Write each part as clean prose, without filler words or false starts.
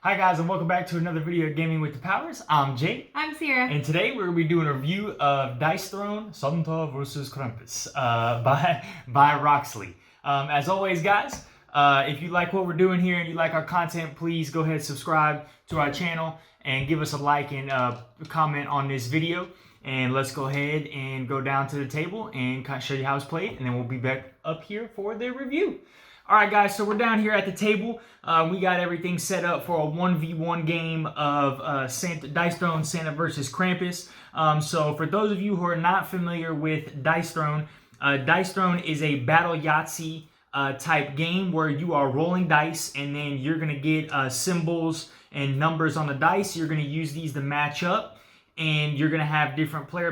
Hi guys, and welcome back to another video of Gaming with the Powers. I'm Jay. I'm Sierra. And today we're going to be doing a review of Throne Santa Vs Krampus by Roxley. As always guys, if you like what we're doing here and you like our content, please go ahead and subscribe to our channel and give us a like and comment on this video. And let's go ahead and go down to the table and kind of show you how it's played, and then we'll be back up here for the review. Alright guys, so we're down here at the table. We got everything set up for a 1v1 game of Throne Santa Vs Krampus. So for those of you who are not familiar with Throne is a battle Yahtzee type game where you are rolling dice and then you're going to get symbols and numbers on the dice. You're going to use these to match up, and you're going to have different player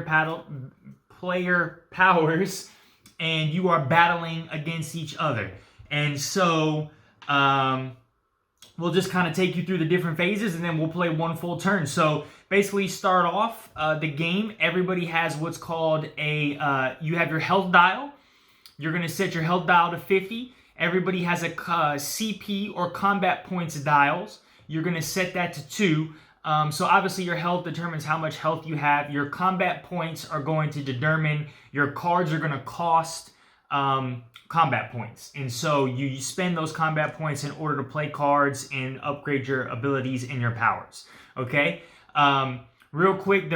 powers, and you are battling against each other. And so we'll just kind of take you through the different phases, and then we'll play one full turn. So basically start off the game. Everybody has what's called a, you have your health dial. You're going to set your health dial to 50. Everybody has a CP or combat points dials. You're going to set that to 2. So obviously your health determines how much health you have. Your combat points are going to determine, your cards are going to cost combat points, and so you spend those combat points in order to play cards and upgrade your abilities and your powers. Okay, real quick,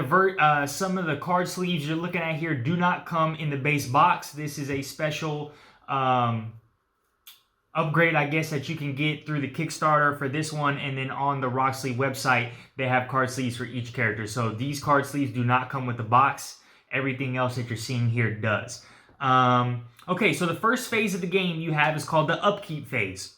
some of the card sleeves you're looking at here do not come in the base box. This is a special upgrade, I guess, that you can get through the Kickstarter for this one, and then on the Roxley website they have card sleeves for each character. So these card sleeves do not come with the box. Everything else that you're seeing here does. Okay, so the first phase of the game you have is called the upkeep phase.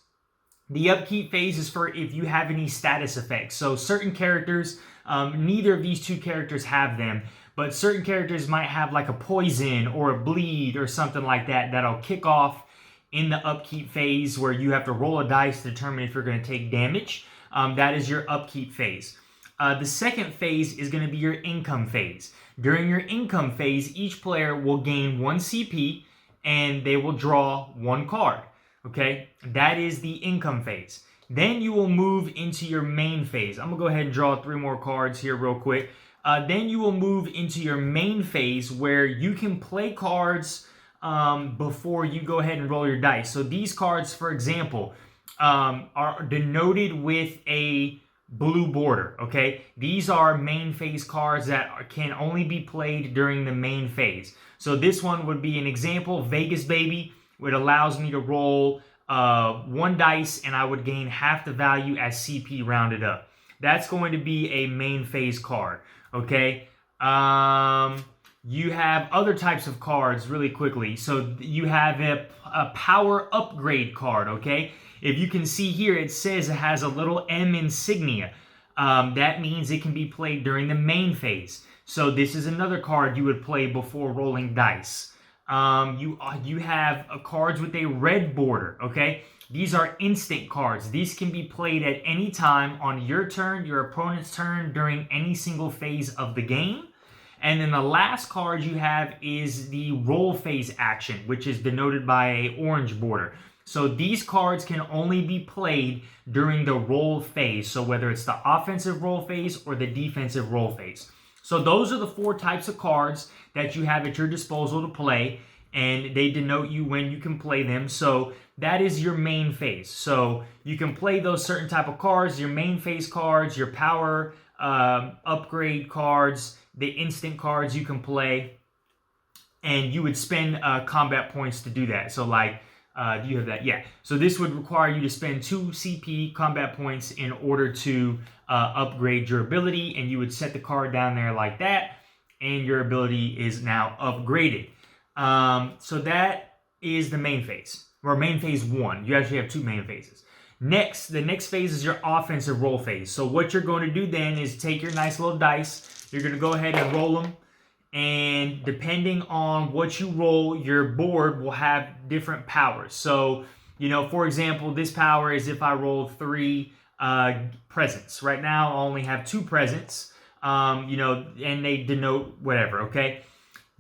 The upkeep phase is for if you have any status effects. So certain characters, neither of these two characters have them, but certain characters might have like a poison or a bleed or something like that that'll kick off in the upkeep phase, where you have to roll a dice to determine if you're going to take damage. That is your upkeep phase. The second phase is going to be your income phase. During your income phase, each player will gain 1 CP and they will draw 1 card. Okay, that is the income phase. Then you will move into your main phase. I'm going to go ahead and draw 3 more cards here real quick. Then you will move into your main phase, where you can play cards before you go ahead and roll your dice. So these cards, for example, are denoted with a blue border. Okay, these are main phase cards that can only be played during the main phase. So this one would be an example, Vegas Baby, which allows me to roll 1 dice and I would gain half the value as CP rounded up. That's going to be a main phase card. Okay, you have other types of cards really quickly. So you have a power upgrade card. Okay, if you can see here, it says it has a little M insignia. That means it can be played during the main phase. So this is another card you would play before rolling dice. You have cards with a red border. Okay, these are instant cards. These can be played at any time on your turn, your opponent's turn, during any single phase of the game. And then the last card you have is the roll phase action, which is denoted by an orange border. So these cards can only be played during the roll phase. So whether it's the offensive roll phase or the defensive roll phase. So those are the 4 types of cards that you have at your disposal to play, and they denote you when you can play them. So that is your main phase. So you can play those certain type of cards, your main phase cards, your power upgrade cards, the instant cards you can play, and you would spend combat points to do that. So like, do you have that? Yeah. So this would require you to spend 2 CP combat points in order to upgrade your ability, and you would set the card down there like that, and your ability is now upgraded. So that is the main phase, or main phase 1. You actually have 2 main phases. Next, the next phase is your offensive roll phase. So what you're going to do then is take your nice little dice. You're going to go ahead and roll them. And depending on what you roll, your board will have different powers. So, you know, for example, this power is if I roll 3 presents. Right now, I only have 2 presents, you know, and they denote whatever, okay?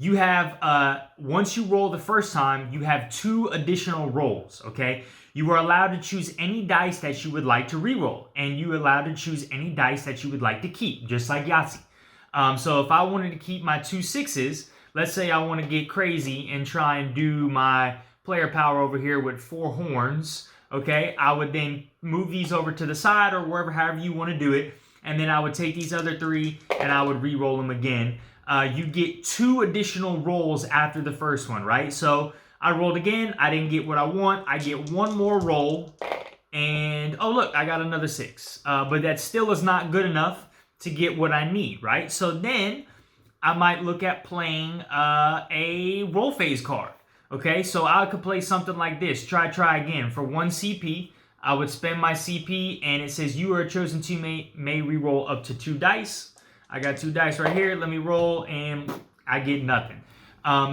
you have, once you roll the first time, you have 2 additional rolls, okay? You are allowed to choose any dice that you would like to reroll, and you're allowed to choose any dice that you would like to keep, just like Yahtzee. So if I wanted to keep my 2 6s, let's say I want to get crazy and try and do my player power over here with 4 horns, okay? I would then move these over to the side or wherever, however you want to do it, and then I would take these other 3 and I would re-roll them again. You get 2 additional rolls after the first one, right? So I rolled again, I didn't get what I want, I get 1 more roll, and oh look, I got another 6. But that still is not good enough to get what I need, right? So then I might look at playing a roll phase card. Okay, so I could play something like this. Try again. For 1 CP, I would spend my CP, and it says you are a chosen teammate, may re-roll up to 2 dice. I got 2 dice right here. Let me roll, and I get nothing.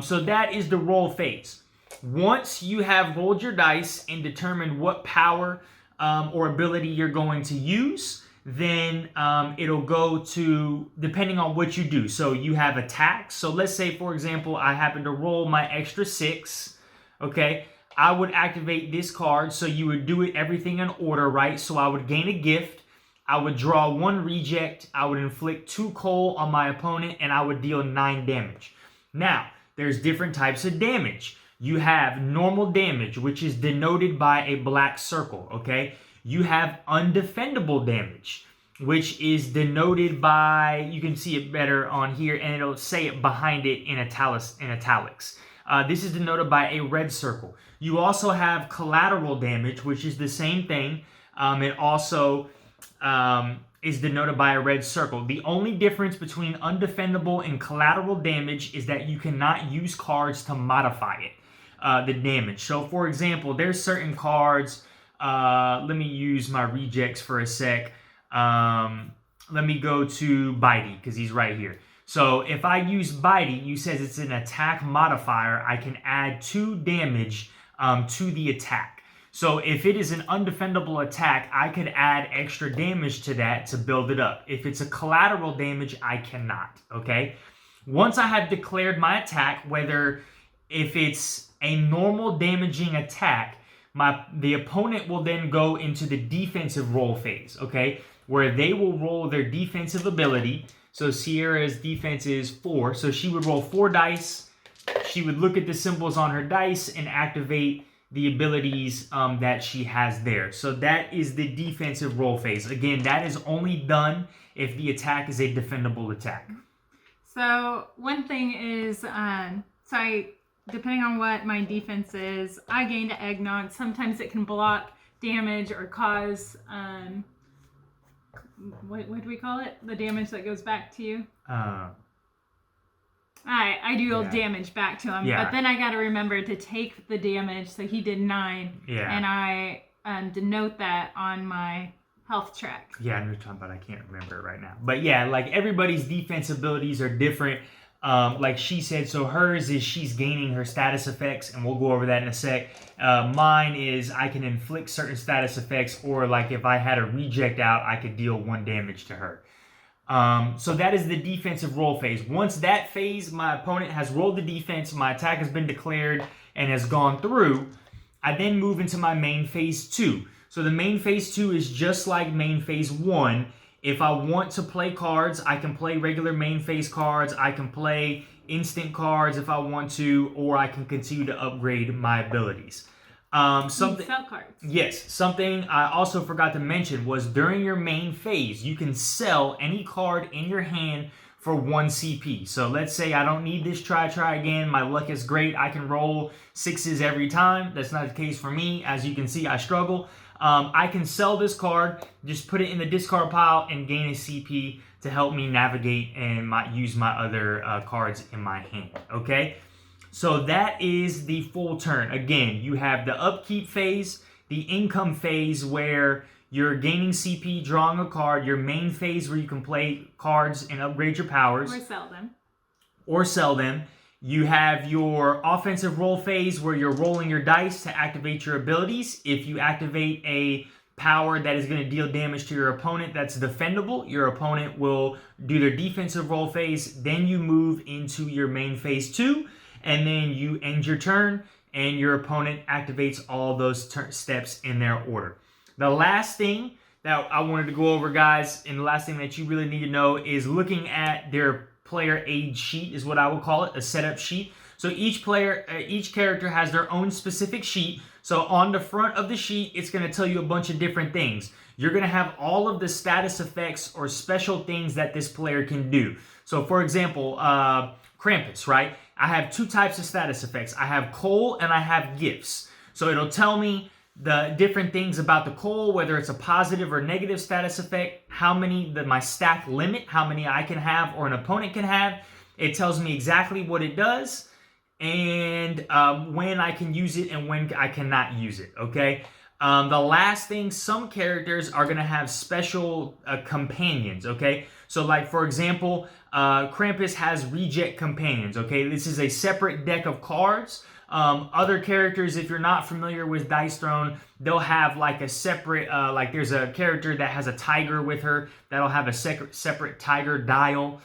So that is the roll phase. Once you have rolled your dice and determined what power or ability you're going to use, then it'll go to, depending on what you do. So you have attacks. So let's say, for example, I happen to roll my extra 6, okay? I would activate this card, so you would do it everything in order, right? So I would gain a gift, I would draw 1 reject, I would inflict 2 coal on my opponent, and I would deal 9 damage. Now, there's different types of damage. You have normal damage, which is denoted by a black circle, okay? You have undefendable damage, which is denoted by, you can see it better on here, and it'll say it behind it in italics. This is denoted by a red circle. You also have collateral damage, which is the same thing. It also is denoted by a red circle. The only difference between undefendable and collateral damage is that you cannot use cards to modify it, the damage. So, for example, there's certain cards. Let me use my rejects for a sec. Let me go to Bitey, because he's right here. So if I use Bitey, you says it's an attack modifier, I can add 2 damage to the attack. So if it is an undefendable attack, I could add extra damage to that to build it up. If it's a collateral damage, I cannot, okay? Once I have declared my attack, whether if it's a normal damaging attack, the opponent will then go into the defensive roll phase, okay? Where they will roll their defensive ability. So Sierra's defense is 4. So she would roll 4 dice. She would look at the symbols on her dice and activate the abilities that she has there. So that is the defensive roll phase. Again, that is only done if the attack is a defendable attack. So one thing is, depending on what my defense is, I gain to eggnog. Sometimes it can block damage or cause, what do we call it? The damage that goes back to you? I deal damage back to him, but then I got to remember to take the damage. So he did 9, and I denote that on my health track. Yeah, I know what you're talking about. I can't remember it right now. But yeah, like everybody's defense abilities are different. Like she said, so hers is she's gaining her status effects, and we'll go over that in a sec. Mine is I can inflict certain status effects, or like if I had a reject out, I could deal 1 damage to her. So that is the defensive roll phase. Once that phase, my opponent has rolled the defense, my attack has been declared and has gone through, I then move into my main phase 2. So the main phase 2 is just like main phase 1. If I want to play cards, I can play regular main phase cards. I can play instant cards if I want to, or I can continue to upgrade my abilities. Sell cards. Yes, something I also forgot to mention was during your main phase, you can sell any card in your hand for 1 CP. So let's say I don't need this try again. My luck is great. I can roll 6s every time. That's not the case for me. As you can see, I struggle. I can sell this card, just put it in the discard pile, and gain a CP to help me navigate and use my other cards in my hand, okay? So that is the full turn. Again, you have the upkeep phase, the income phase where you're gaining CP, drawing a card, your main phase where you can play cards and upgrade your powers. Or sell them. You have your offensive roll phase where you're rolling your dice to activate your abilities. If you activate a power that is going to deal damage to your opponent that's defendable. Your opponent will do their defensive roll phase, then you move into your main phase 2, and then you end your turn, and your opponent activates all those steps in their order. The last thing that I wanted to go over, guys, and the last thing that you really need to know is looking at their player aid sheet is what I would call it, a setup sheet. So each character has their own specific sheet. So on the front of the sheet, it's going to tell you a bunch of different things. You're going to have all of the status effects or special things that this player can do. So for example, Krampus, right? I have 2 types of status effects. I have coal and I have gifts. So it'll tell me the different things about the coal, whether it's a positive or negative status effect, how many, my stack limit, how many I can have or an opponent can have. It tells me exactly what it does and when I can use it and when I cannot use it, okay? The last thing, some characters are going to have special companions, okay? So like, for example, Krampus has reject companions, okay? This is a separate deck of cards. Other characters, if you're not familiar with Dice Throne, they'll have like a separate, like there's a character that has a tiger with her, that'll have a separate tiger dial.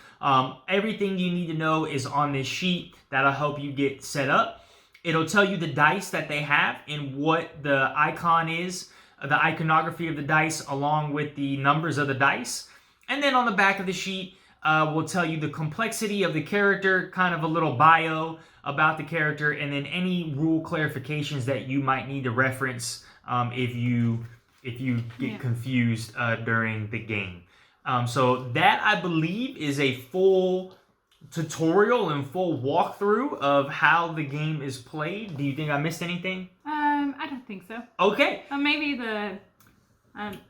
Everything you need to know is on this sheet that'll help you get set up. It'll tell you the dice that they have and what the icon is, the iconography of the dice along with the numbers of the dice. And then on the back of the sheet, will tell you the complexity of the character, kind of a little bio about the character, and then any rule clarifications that you might need to reference if you get confused during the game. So that, I believe, is a full tutorial and full walkthrough of how the game is played. Do you think I missed anything? I don't think so. Okay. Maybe the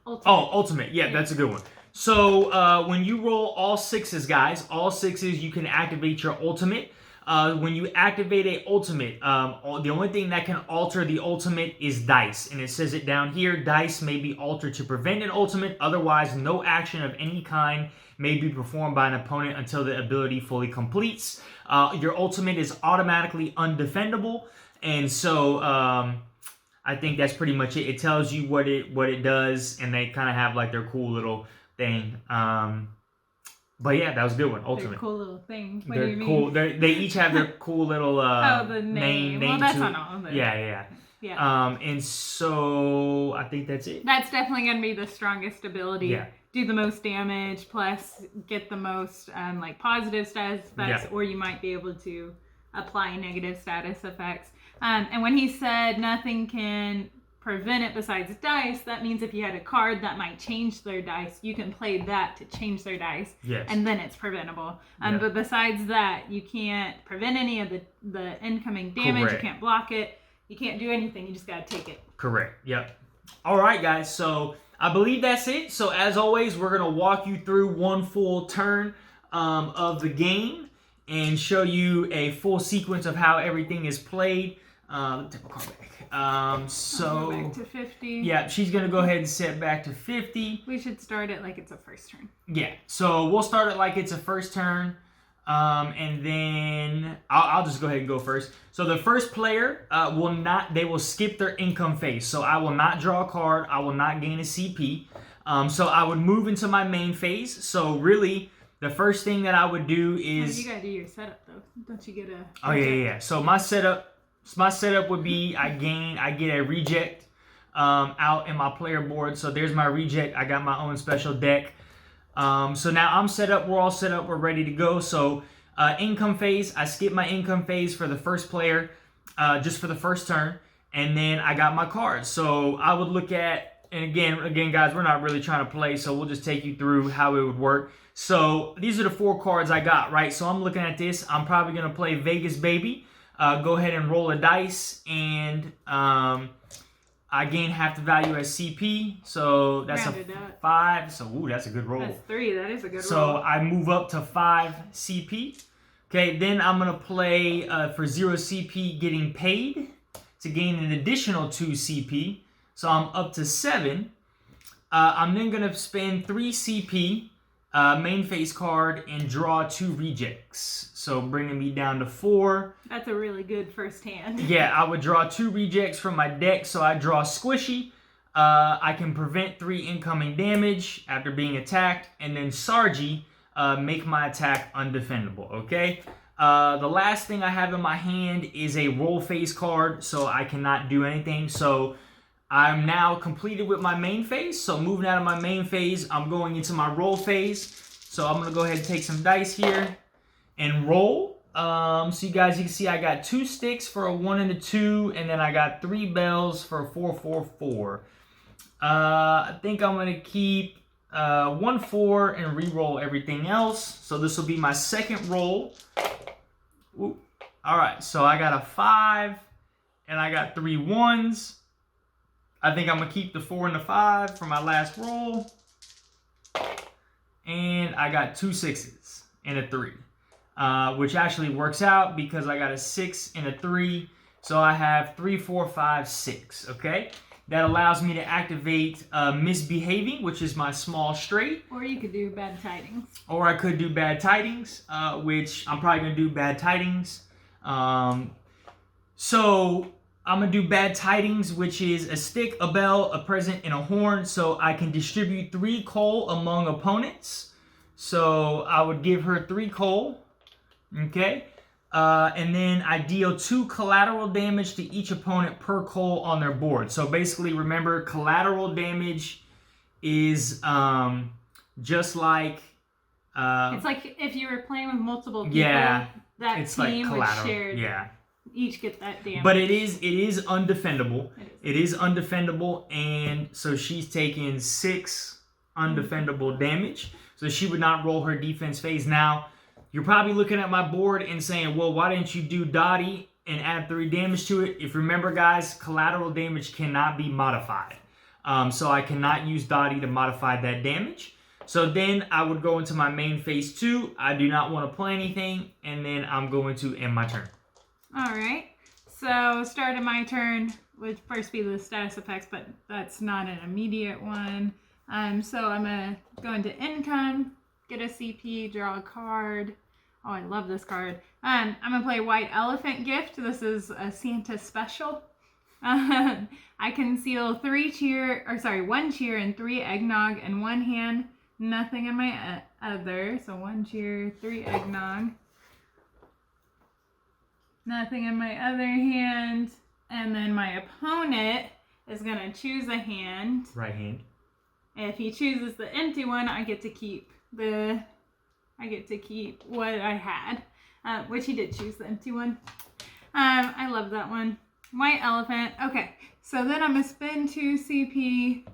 ultimate. Oh, ultimate. Yeah, that's a good one. So when you roll all 6s, guys, all 6s, you can activate your ultimate. When you activate a ultimate, the only thing that can alter the ultimate is dice. And it says it down here, dice may be altered to prevent an ultimate. Otherwise, no action of any kind may be performed by an opponent until the ability fully completes. Your ultimate is automatically undefendable. And so I think that's pretty much it. It tells you what it does, and they kind of have like their cool little thing. But yeah, that was a good one. Ultimate. Their cool little thing. What They're do you mean? cool. They each have their cool little the name. Well, that's on all of them. Yeah. And so I think that's it. That's definitely going to be the strongest ability. Yeah. Do the most damage, plus get the most like positive status effects, or you might be able to apply negative status effects. And when he said nothing can prevent it besides dice, that means if you had a card that might change their dice, you can play that to change their dice, and then it's preventable. But besides that, you can't prevent any of the incoming damage. Correct. You can't block it. You can't do anything. You just got to take it. Correct. Yep. All right, guys. So I believe that's it. So as always, we're going to walk you through one full turn of the game and show you a full sequence of how everything is played. Let's take a card back. So go back to 50. Yeah, she's gonna go ahead and set back to 50. We should start it like it's a first turn. Yeah, so we'll start it like it's a first turn, and then I'll just go ahead and go first. So the first player will skip their income phase. So I will not draw a card. I will not gain a CP. So I would move into my main phase. So really, the first thing that I would do is you gotta do your setup though. Don't you get a? Oh yeah. So my setup would be I get a reject out in my player board. So there's my reject. I got my own special deck. So now I'm set up. We're all set up. We're ready to go. So income phase. I skip my income phase for the first player, just for the first turn, and then I got my cards. So I would look at, and again, guys, we're not really trying to play, so we'll just take you through how it would work. So these are the 4 cards I got, right? So I'm looking at this. I'm probably gonna play Vegas Baby. Go ahead and roll a dice, and I gain half the value as CP, so that's a 5. So that's a good roll. That's 3. That is a good roll. So I move up to 5 CP. Okay, then I'm gonna play for 0 CP, getting paid to gain an additional 2 CP. So I'm up to 7. I'm then gonna spend 3 CP. Main phase card and draw 2 rejects. So bringing me down to 4. That's a really good first hand. Yeah, I would draw 2 rejects from my deck. So I draw Squishy. I can prevent 3 incoming damage after being attacked, and then Sargi, make my attack undefendable, okay? The last thing I have in my hand is a roll phase card, so I cannot do anything. So I'm now completed with my main phase. So moving out of my main phase, I'm going into my roll phase. So I'm going to go ahead and take some dice here and roll. So you guys, you can see I got 2 sticks for a 1 and a 2, and then I got 3 bells for a 4, 4, 4. I think I'm going to keep 1, 4 and re-roll everything else. So this will be my second roll. Ooh. All right, so I got a 5 and I got 3 1s. I think I'm gonna keep the 4 and the 5 for my last roll. And I got 2 6s and a 3, which actually works out because I got a 6 and a 3. So I have 3, 4, 5, 6, okay? That allows me to activate Misbehaving, which is my small straight. Or you could do Bad Tidings. Or I could do Bad Tidings, which I'm probably going to do Bad Tidings. So I'm going to do Bad Tidings, which is a stick, a bell, a present, and a horn. So I can distribute 3 coal among opponents. So I would give her 3 coal. Okay. And then I deal 2 collateral damage to each opponent per coal on their board. So basically, remember, collateral damage is just like... it's like if you were playing with multiple people, that it's team like would collateral. share, each get that damage. But it is undefendable. It is undefendable, and so she's taking 6 undefendable damage. So she would not roll her defense phase. Now, you're probably looking at my board and saying, well, why didn't you do Dottie and add 3 damage to it? If you remember, guys, collateral damage cannot be modified. So I cannot use Dottie to modify that damage. So then I would go into my main phase 2. I do not want to play anything, and then I'm going to end my turn. All right. So start of my turn would first be the status effects, but that's not an immediate one. So I'm going to go into income, get a CP, draw a card. Oh, I love this card. I'm going to play White Elephant Gift. This is a Santa special. I can seal 1 cheer and 3 eggnog in one hand, nothing in my other. So 1 cheer, 3 eggnog. Nothing in my other hand. And then my opponent is going to choose a hand. Right hand. If he chooses the empty one, I get to keep what I had, which he did choose the empty one. I love that one. White Elephant. Okay, so then I'm going to spend 2 CP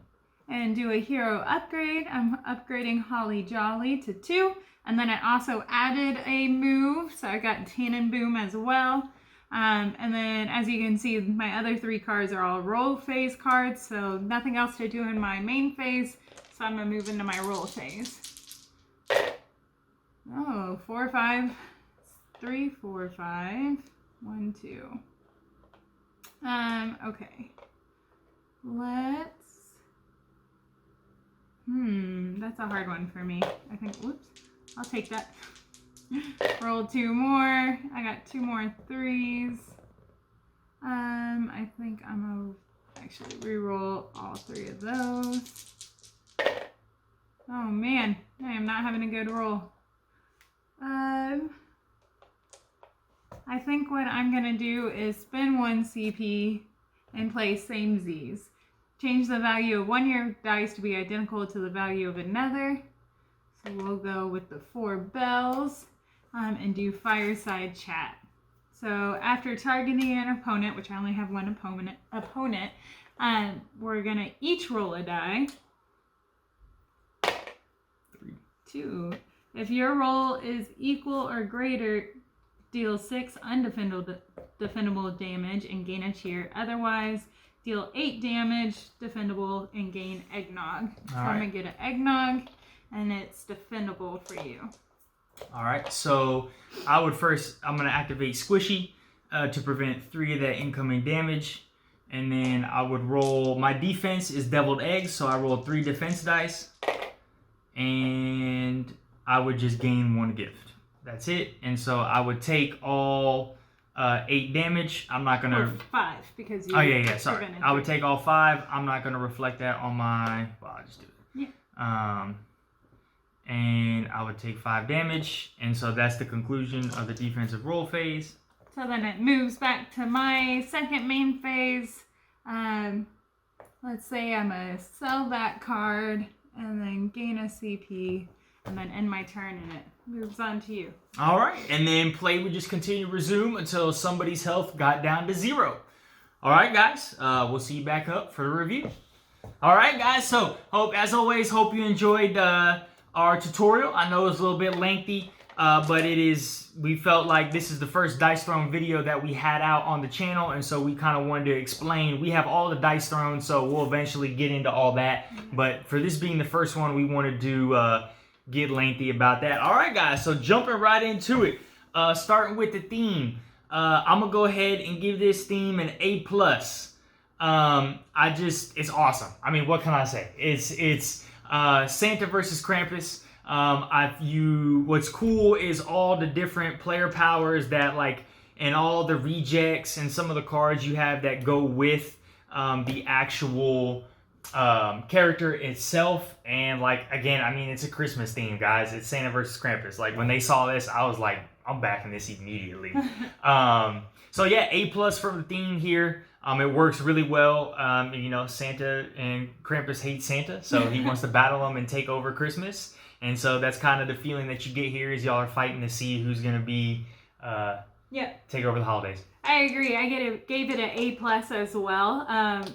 and do a hero upgrade. I'm upgrading Holly Jolly to 2. And then I also added a move, so I got Tannin Boom as well. And then, as you can see, my other 3 cards are all roll phase cards, so nothing else to do in my main phase. So I'm going to move into my roll phase. Oh, 4, 5, 3, 4, 5, 1, 2. Okay. That's a hard one for me. I think, whoops, I'll take that. Roll 2 more. I got 2 more 3s. I think I'm gonna actually re-roll all 3 of those. Oh man, I am not having a good roll. I think what I'm gonna do is spend 1 CP and play same Z's. Change the value of one of your dice to be identical to the value of another. So we'll go with the 4 bells and do fireside chat. So after targeting an opponent, which I only have 1 opponent, we're gonna each roll a die. 2. If your roll is equal or greater, deal 6 undefendable damage and gain a cheer. Otherwise, deal 8 damage, defendable, and gain eggnog. So I'm going to get an eggnog, and it's defendable for you. Alright, so I'm going to activate Squishy to prevent 3 of that incoming damage. And then I would roll, my defense is deviled eggs, so I roll 3 defense dice. And I would just gain 1 gift. That's it. And so I would take all 8 damage. I'm not gonna. Or 5 because you. Oh yeah, sorry. I would take all 5. I'm not gonna reflect that on my. Well, I'll just do it. Yeah. And I would take 5 damage, and so that's the conclusion of the defensive roll phase. So then it moves back to my second main phase. Let's say I'm gonna sell that card and then gain a CP, and then end my turn, and it moves on to you. All right, and then play would just continue to resume until somebody's health got down to 0. All right, guys, we'll see you back up for the review. All right, guys, so as always, hope you enjoyed our tutorial. I know it's a little bit lengthy, but we felt like this is the first Dice Throne video that we had out on the channel, and so we kind of wanted to explain. We have all the Dice Thrones, so we'll eventually get into all that, but for this being the first one, we wanted to get lengthy about that. All right, guys, so jumping right into it, starting with the theme. I'm gonna go ahead and give this theme an A+. It's awesome. I mean, what can I say? It's Santa versus Krampus. What's cool is all the different player powers that and all the rejects and some of the cards you have that go with the actual character itself. And again, I mean, it's a Christmas theme, guys. It's Santa versus Krampus. When they saw this, I was like, I'm backing this immediately. So yeah, A+ for the theme here. It works really well. Santa and Krampus hate Santa, so he wants to battle him and take over Christmas. And so that's kind of the feeling that you get here, is y'all are fighting to see who's going to be take over the holidays. I agree. I gave it an A+ as well.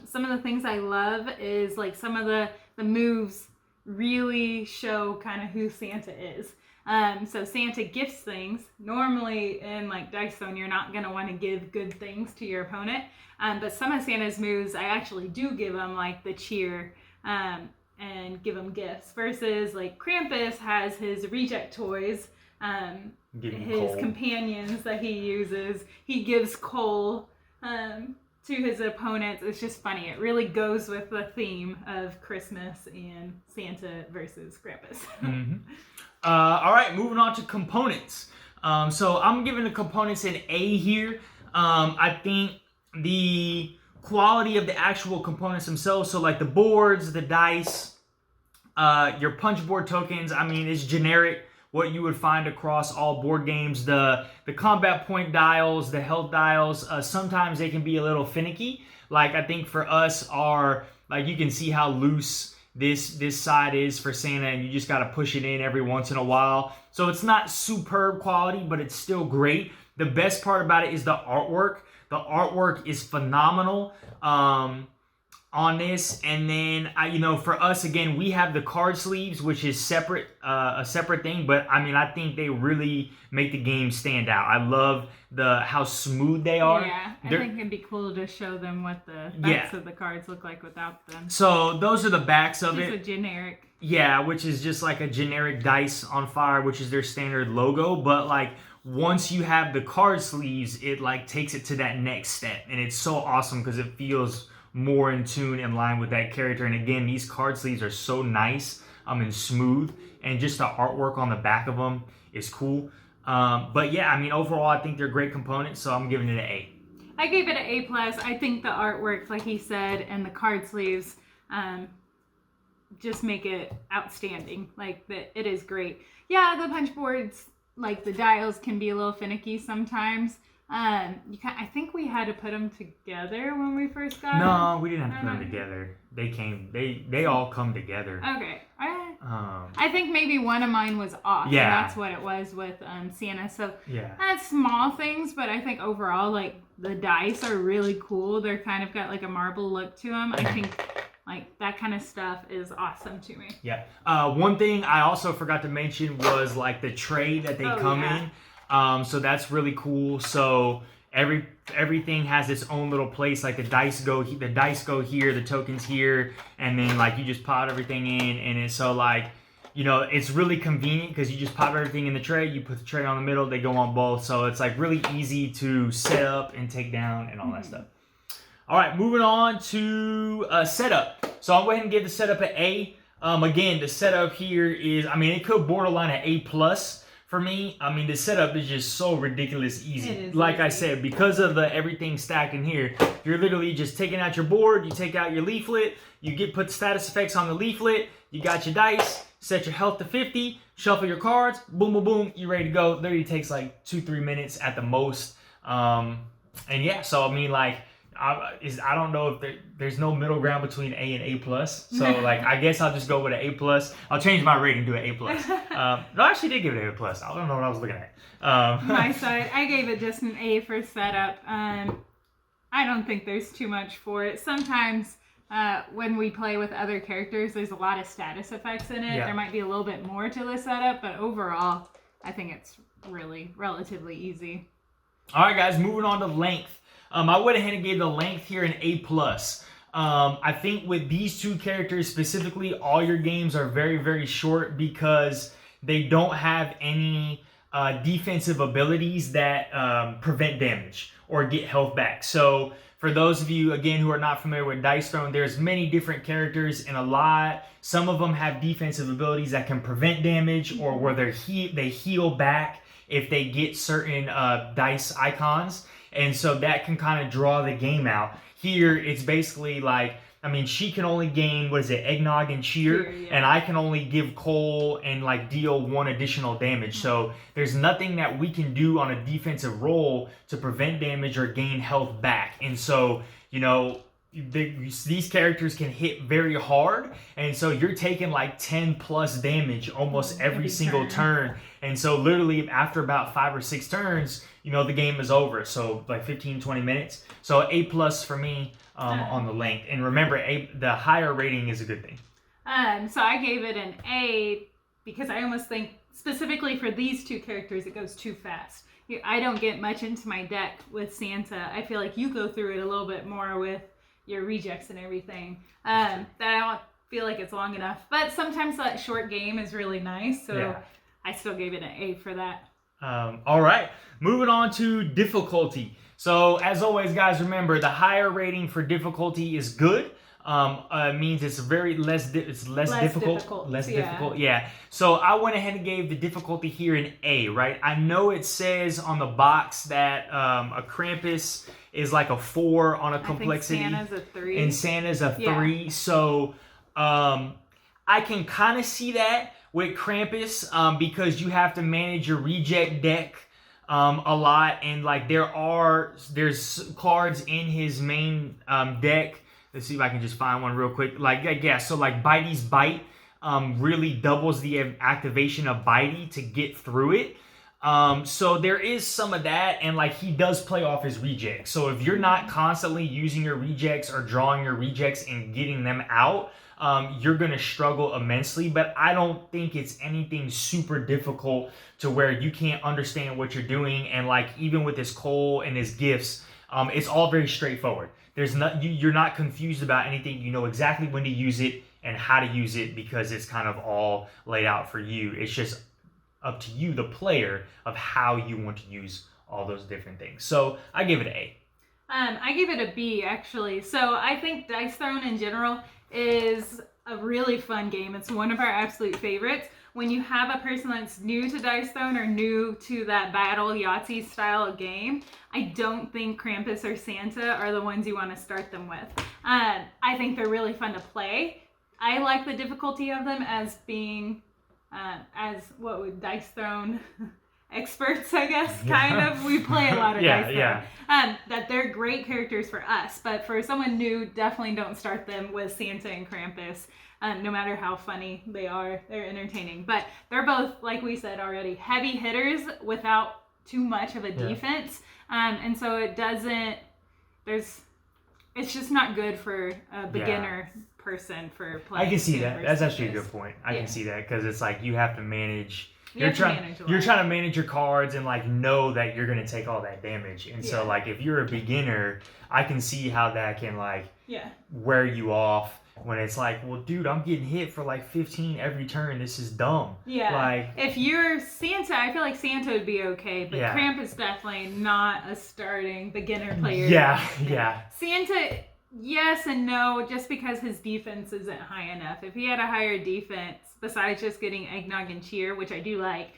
Some of the things I love is some of the moves really show kind of who Santa is. So Santa gifts things. Normally in Dice Throne, you're not going to want to give good things to your opponent. But some of Santa's moves, I actually do give them the cheer and give them gifts. Versus Krampus has his reject toys, his companions that he uses. He gives coal to his opponents. It's just funny. It really goes with the theme of Christmas and Santa versus Krampus. Mm-hmm. All right, moving on to components. So I'm giving the components an A here. I think the quality of the actual components themselves, so the boards, the dice, your punch board tokens, I mean, it's generic, what you would find across all board games. The combat point dials, the health dials, sometimes they can be a little finicky. I think for us you can see how loose this side is for Santa, and you just got to push it in every once in a while. So it's not superb quality, but it's still great. The best part about it is the artwork. The artwork is phenomenal on this. And then, for us, again, we have the card sleeves, which is a separate thing. But, I mean, I think they really make the game stand out. I love how smooth they are. Yeah, I think it'd be cool to show them what the backs of the cards look like without them. So, those are the backs of it. Just a generic. Yeah, which is just a generic dice on fire, which is their standard logo. But, once you have the card sleeves, it takes it to that next step, and it's so awesome because it feels more in tune, in line with that character. And again, these card sleeves are so nice and smooth, and just the artwork on the back of them is cool. But yeah, I mean, overall, I think they're great components, so I'm giving it an A. I gave it an A+. I think the artwork, like he said, and the card sleeves just make it outstanding. It is great. Yeah, the punch boards, the dials can be a little finicky sometimes. I think we had to put them together when we first got them. No, we didn't have to put them together. They all come together. Okay. I think maybe one of mine was off. Yeah. And that's what it was with Santa. So yeah, that's small things, but I think overall, the dice are really cool. They're kind of got a marble look to them. I think that kind of stuff is awesome to me. Yeah. One thing I also forgot to mention was the tray that they come in. So that's really cool. So everything has its own little place. The dice go here, the tokens here, and then you just pop everything in, and it's so it's really convenient because you just pop everything in the tray, you put the tray on the middle, they go on both. So it's really easy to set up and take down and all that stuff. All right, moving on to setup. So I'll go ahead and give the setup an A. Again, the setup here is, I mean, it could borderline an A+ for me. I mean, the setup is just so ridiculous easy. It is like easy. I said, because of the everything stacked in here, you're literally just taking out your board, you take out your leaflet, you put the status effects on the leaflet, you got your dice, set your health to 50, shuffle your cards, boom, boom, boom, you're ready to go. Literally takes like 2-3 minutes at the most. And yeah, so I mean, like, I don't know if there's no middle ground between A and A+. So like, I guess I'll just go with an A+. I'll change my rating to an A+. No, I actually did give it an A+. I don't know what I was looking at. My side, I gave it just an A for setup. I don't think there's too much for it. Sometimes when we play with other characters, there's a lot of status effects in it. Yeah. There might be a little bit more to the setup, but overall, I think it's really relatively easy. All right, guys, moving on to length. I went ahead and gave the length here an A+. I think with these two characters specifically, all your games are very, very short because they don't have any defensive abilities that prevent damage or get health back. So for those of you, again, who are not familiar with Dice Throne, there's many different characters and some of them have defensive abilities that can prevent damage or where they heal back if they get certain dice icons. And so that can kind of draw the game out. Here, it's basically like, I mean, she can only gain, eggnog and cheer, yeah. and I can only give Cole and like deal 1 additional damage. So there's nothing that we can do on a defensive roll to prevent damage or gain health back. And so, you know, these characters can hit very hard, and so you're taking like 10 plus damage almost every single turn. And so literally after about 5 or 6 turns, you know, the game is over. So like 15-20 minutes. So A+ for me on the length. And remember, the higher rating is a good thing. So I gave it an A because I almost think specifically for these two characters it goes too fast. I don't get much into my deck with Santa. I feel like you go through it a little bit more with your rejects and everything. That I don't feel like it's long enough. But sometimes that short game is really nice. So yeah. I still gave it an A for that. All right, moving on to difficulty. So as always, guys, remember the higher rating for difficulty is good. Means it's less difficult. Less difficult. Yeah. So I went ahead and gave the difficulty here an A. Right. I know it says on the box that a Krampus is like a 4 on a complexity. I think Santa's a 3. And Santa's a 3. So I can kind of see that with Krampus because you have to manage your reject deck a lot, and like there's cards in his main deck. Let's see if I can just find one real quick. So like Bitey's Bite really doubles the activation of Bitey to get through it. So there is some of that, and like he does play off his rejects. So if you're not constantly using your rejects or drawing your rejects and getting them out, you're going to struggle immensely. But I don't think it's anything super difficult to where you can't understand what you're doing. And like even with his Cole and his gifts, it's all very straightforward. You're not confused about anything. You know exactly when to use it and how to use it because it's kind of all laid out for you. It's just up to you, the player, of how you want to use all those different things. So I give it an A. I give it a B, actually. So I think Dice Throne in general is a really fun game. It's one of our absolute favorites. When you have a person that's new to Dice Throne or new to that battle Yahtzee style game, I don't think Krampus or Santa are the ones you want to start them with. I think they're really fun to play. I like the difficulty of them as being Dice Throne experts, I guess, kind of. We play a lot of Dice Throne. That they're great characters for us, but for someone new, definitely don't start them with Santa and Krampus. No matter how funny they are, they're entertaining. But they're both, like we said already, heavy hitters without too much of a defense. And so it's just not good for a beginner person for playing. I can see that. That's actually a good point. I can see that because it's like you have to manage. You're trying to manage your cards and like know that you're gonna take all that damage. And so like if you're a beginner, I can see how that can like wear you off when it's like, well, dude, I'm getting hit for like 15 every turn. This is dumb. Yeah. Like if you're Santa, I feel like Santa would be okay, but Krampus definitely not a starting beginner player. Yeah. Santa, yes and no, just because his defense isn't high enough. If he had a higher defense, besides just getting eggnog and cheer, which I do like,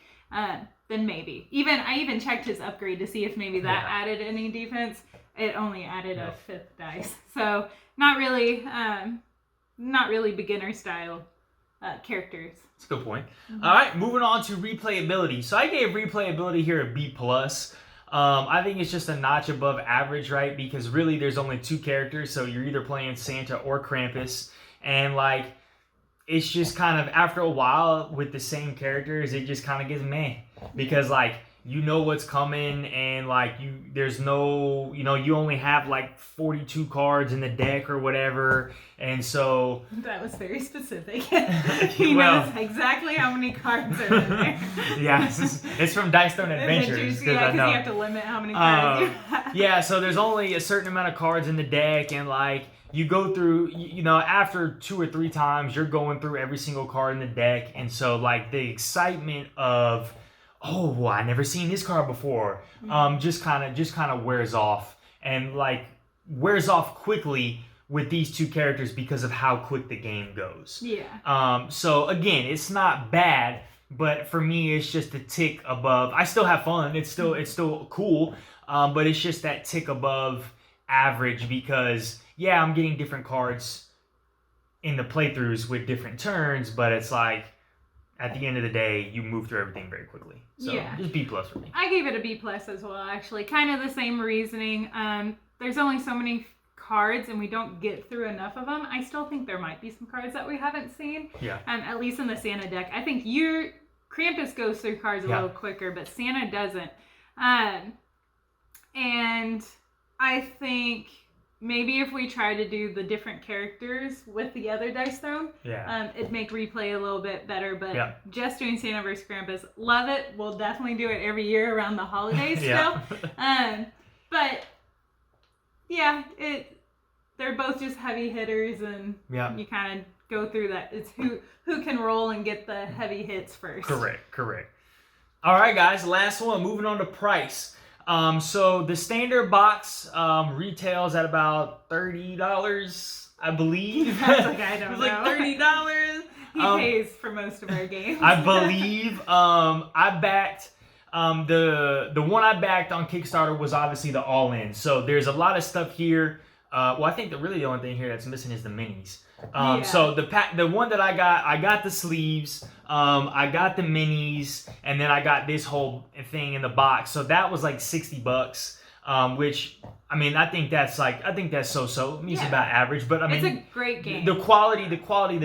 then maybe. I even checked his upgrade to see if maybe that added any defense. It only added a 5th dice. So not really beginner style characters. That's a good point. All right, moving on to replayability. So I gave replayability here a B+. I think it's just a notch above average, right? Because really there's only 2 characters, so you're either playing Santa or Krampus. And like, it's just kind of, after a while with the same characters, it just kind of gets meh. Because like, you know what's coming, and like there's no, you only have like 42 cards in the deck or whatever, and so that was very specific. He knows exactly how many cards are in there. Yeah, it's from Dice Throne Adventures. Yeah, because you have to limit how many cards you have. Yeah, so there's only a certain amount of cards in the deck, and like you go through, after 2 or 3 times, you're going through every single card in the deck, and so like the excitement of, oh, well, I never seen this card before, just kind of wears off, and like wears off quickly with these 2 characters because of how quick the game goes. Yeah. So again, it's not bad, but for me, it's just a tick above. I still have fun. It's still cool, but it's just that tick above average because I'm getting different cards in the playthroughs with different turns, but it's like, at the end of the day, you move through everything very quickly. So just B+ for me. I gave it a B+ as well, actually. Kind of the same reasoning. There's only so many cards, and we don't get through enough of them. I still think there might be some cards that we haven't seen. Yeah. At least in the Santa deck. I think Krampus goes through cards a little quicker, but Santa doesn't. And I think maybe if we try to do the different characters with the other Dice Throne, it'd make replay a little bit better. But just doing Santa vs Krampus, love it. We'll definitely do it every year around the holidays still. But yeah, they're both just heavy hitters, and you kind of go through that. It's who can roll and get the heavy hits first. Correct. All right, guys, last one. Moving on to price. So the standard box retails at about $30, I believe. That's like, I don't know. It's like $30. He pays for most of our games. I believe. I backed the one I backed on Kickstarter was obviously the all-in. So there's a lot of stuff here. I think the only thing here that's missing is the minis. So the one that I got the sleeves, I got the minis, and then I got this whole thing in the box. So that was like $60, which I mean, I think that's so-so. It's about average, but I mean, it's a great game. The quality of the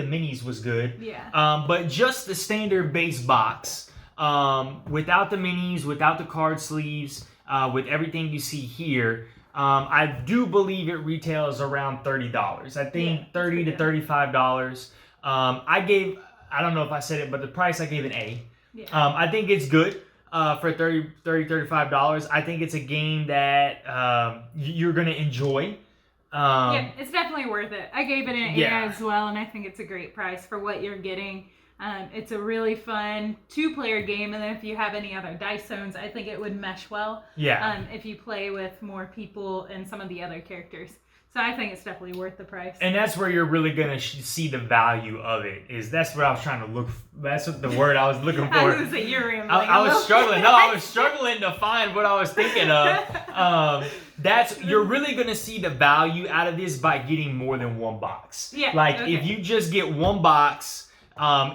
minis was good. Yeah. But just the standard base box, without the minis, without the card sleeves, with everything you see here. I do believe it retails around $30. I think $30 to $35. I don't know if I said it, but the price I gave an A. Yeah. I think it's good for $30, $35. I think it's a game that you're going to enjoy. It's definitely worth it. I gave it an A as well, and I think it's a great price for what you're getting. It's a really fun 2-player game, and then if you have any other dice zones, I think it would mesh well. If you play with more people and some of the other characters. So I think it's definitely worth the price. And that's where you're really gonna see the value of it. That's what I was trying to look. That's what the word I was looking for. I was gonna say you're rambling. I was struggling. No, I was struggling to find what I was thinking of. You're really gonna see the value out of this by getting more than one box. If you just get one box.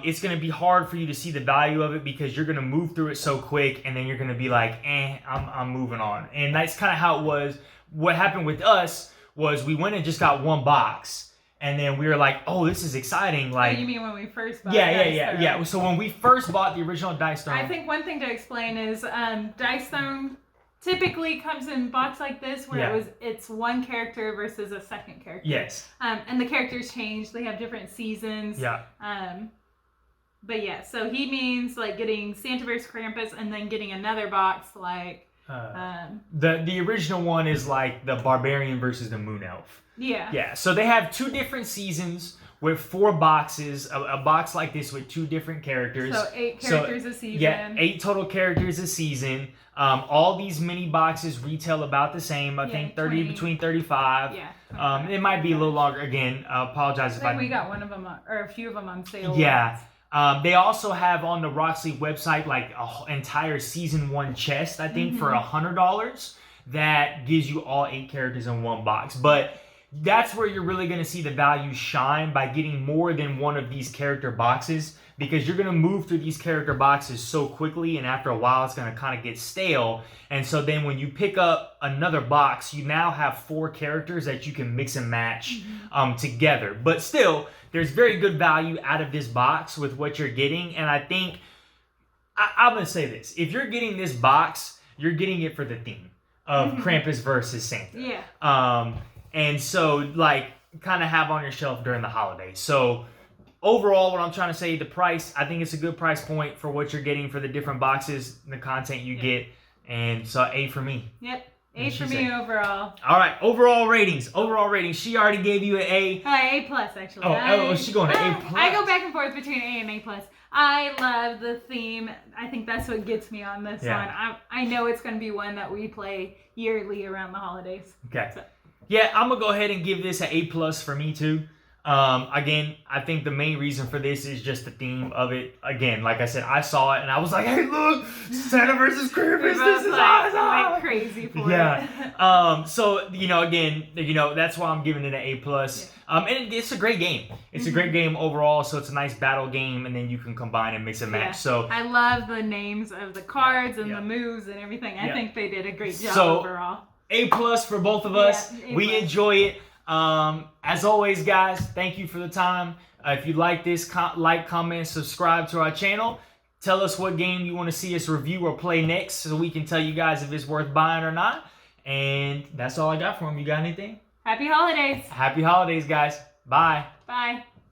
It's going to be hard for you to see the value of it because you're going to move through it so quick, and then you're going to be like, I'm moving on. And that's kind of how it was. What happened with us was we went and just got one box, and then we were like, oh, this is exciting. Like, you mean when we first bought Yeah. So when we first bought the original Dice Throne. I think one thing to explain is Dice Throne typically comes in a box like this where it's one character versus a second character. Yes. And the characters change. They have different seasons. Yeah. But yeah, so he means like getting Santa vs Krampus and then getting another box like the original one is like the Barbarian versus the Moon Elf. Yeah. So they have 2 different seasons with 4 boxes, a box like this with 2 different characters. So 8 characters a season. Yeah, 8 total characters a season. All these mini boxes retail about the same. I think 30 between 35. Yeah. It might be a little longer. Again, I apologize if we got one of them or a few of them on sale. Yeah. They also have on the Roxley website like an entire season 1 chest, I think, for $100 that gives you all 8 characters in one box. But that's where you're really going to see the value shine, by getting more than one of these character boxes, because you're going to move through these character boxes so quickly, and after a while it's going to kind of get stale. And so then when you pick up another box, you now have 4 characters that you can mix and match together. But still, there's very good value out of this box with what you're getting. And I think I'm going to say this: if you're getting this box, you're getting it for the theme of Krampus versus Santa. Yeah. And so, like, kind of have on your shelf during the holidays. So, overall, what I'm trying to say, the price, I think it's a good price point for what you're getting for the different boxes, the content you get. And so, A for me. Yep. A for me overall. All right, overall ratings. Overall ratings. She already gave you an A. A plus, actually. Oh, she's going to A plus. I go back and forth between A and A plus. I love the theme. I think that's what gets me on this one. I know it's going to be one that we play yearly around the holidays. Okay. So. Yeah, I'm going to go ahead and give this an A plus for me too. Again, I think the main reason for this is just the theme of it. Again, like I said, I saw it and I was like, hey, look, Santa vs. Krampus, this is awesome. Went crazy for it. Yeah. So, again, that's why I'm giving it an A plus. And it's a great game. It's a great game overall. So it's a nice battle game, and then you can combine and mix and match. So I love the names of the cards and the moves and everything. I think they did a great job overall. A plus for both of us. We enjoy it. As always, guys, thank you for the time. If you like this, like, comment, subscribe to our channel. Tell us what game you want to see us review or play next, so we can tell you guys if it's worth buying or not. And that's all I got for him. You got anything? Happy holidays. Happy holidays, guys. Bye. Bye.